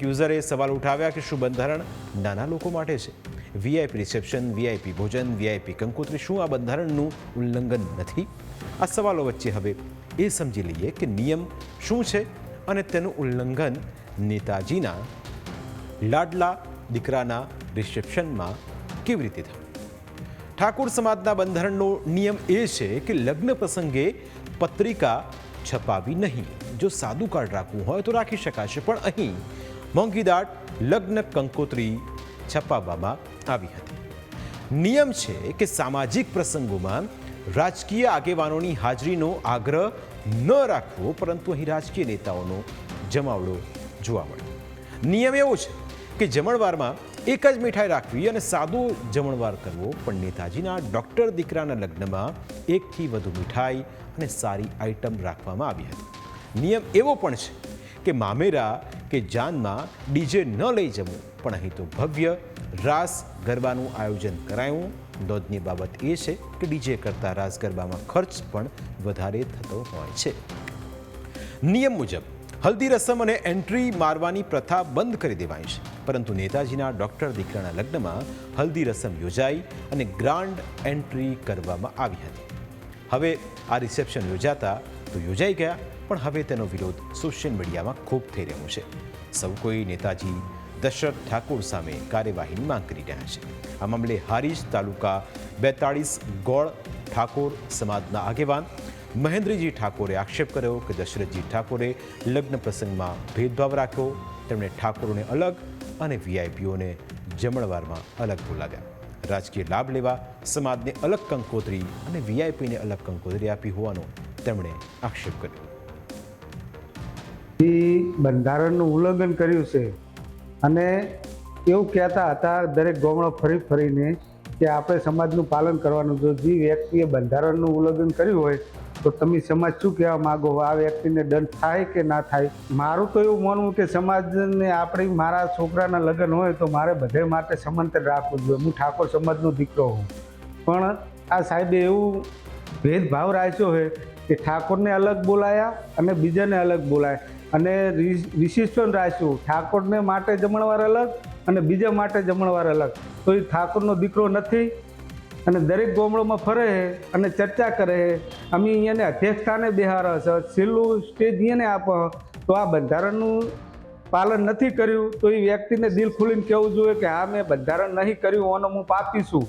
યુઝરે સવાલ ઉઠાવ્યા કે શું બંધારણ નાના લોકો માટે છે? વીઆઈપી રિસેપ્શન, વીઆઈપી ભોજન, વીઆઈપી કંકોત્રી, શું આ બંધારણનું ઉલ્લંઘન નથી? આ સવાલો વચ્ચે હવે એ સમજી લઈએ કે નિયમ શું છે અને તેનું ઉલ્લંઘન નેતાજીના લાડલા દીકરાના રિસેપ્શનમાં કેવી રીતે થયું? ઠાકોર સમાજના બંધારણનો નિયમ એ છે કે લગ્ન પ્રસંગે પત્રિકા છપાવી નહીં. જો સાદું કાર્ડ રાખવું હોય તો રાખી શકાશે, પણ અહીં મોંઘીદાટ લગ્ન કંકોત્રી છપાવવામાં આવી હતી. નિયમ છે કે સામાજિક પ્રસંગોમાં રાજકીય આગેવાનોની હાજરીનો આગ્રહ ન રાખવો, પરંતુ અહીં રાજકીય નેતાઓનો જમાવડો જોવા મળ્યો. નિયમ એવો છે કે જમણવારમાં એક જ મીઠાઈ રાખવી અને સાદો જમણવાર કરવો, પણ નેતાજીના ડૉક્ટર દીકરાના લગ્નમાં એકથી વધુ મીઠાઈ અને સારી આઈટમ રાખવામાં આવી હતી. નિયમ એવો પણ છે કે મામેરા કે જાનમાં ડીજે ન લઈ જવું, પણ અહીં તો ભવ્ય રાસ ગરબાનું આયોજન કરાયું. નોંધની બાબત એ છે કે ડીજે કરતાં રાસ ગરબામાં ખર્ચ પણ વધારે થતો હોય છે. નિયમ મુજબ હલ્દી રસમ અને એન્ટ્રી મારવાની પ્રથા બંધ કરી દેવાઈ છે, પરંતુ નેતાજીના ડૉક્ટર દીકરાના લગ્નમાં હલ્દી રસમ યોજાઈ અને ગ્રાન્ડ એન્ટ્રી કરવામાં આવી હતી. હવે આ રિસેપ્શન યોજાતા તો યોજાઈ ગયા, પણ હવે તેનો વિરોધ સોશિયલ મીડિયામાં ખૂબ થઈ રહ્યો છે. સૌ કોઈ નેતાજી દશરથ ઠાકોર સામે કાર્યવાહીની માંગ કરી રહ્યા છે. આ મામલે હારીજ તાલુકા 42 ગોળ ઠાકોર સમાજના આગેવાન મહેન્દ્રજી ઠાકોરે આક્ષેપ કર્યો કે દશરથજી ઠાકોરે લગ્ન પ્રસંગમાં ભેદભાવ રાખ્યો. તેમણે ઠાકોરોને અલગ અને વીઆઈપીઓને જમણવારમાં અલગ બોલાવ્યા. રાજકીય લાભ લેવા સમાજને અલગ કંકોત્રી અને વીઆઈપીને અલગ કંકોત્રી આપી હોવાનો તેમણે આક્ષેપ કર્યો. બંધારણનું ઉલ્લંઘન કર્યું છે અને એવું કહેતા હતા દરેક ગામડો ફરી ફરીને કે આપણે સમાજનું પાલન કરવાનું. જો જે વ્યક્તિએ બંધારણનું ઉલ્લંઘન કર્યું હોય તો તમે સમાજ શું કહેવા માગો? આ વ્યક્તિને દંડ થાય કે ના થાય? મારું તો એવું માનવું કે સમાજને આપણી મારા છોકરાના લગ્ન હોય તો મારે બધે માટે સમાંતર રાખવું જોઈએ. હું ઠાકોર સમાજનો દીકરો હું, પણ આ સાહેબે એવું ભેદભાવ રાખ્યો હોય કે ઠાકોરને અલગ બોલાયા અને બીજાને અલગ બોલાયા અને રિસેપ્શન રાખ્યું. ઠાકોરને માટે જમણવાર અલગ અને બીજા માટે જમણવાર અલગ. તો એ ઠાકોરનો દીકરો નથી અને દરેક ગામડામાં ફરે અને ચર્ચા કરે. અમે અહીંયાને અધ્યક્ષ સ્થાને બેહાર છે, છેલ્લું સ્ટેજ અહીંયાને આપો. તો આ બંધારણનું પાલન નથી કર્યું તો એ વ્યક્તિને દિલ ખોલીને કહેવું જોઈએ કે હા મેં બંધારણ નહીં કર્યું અને હું પાપી છું.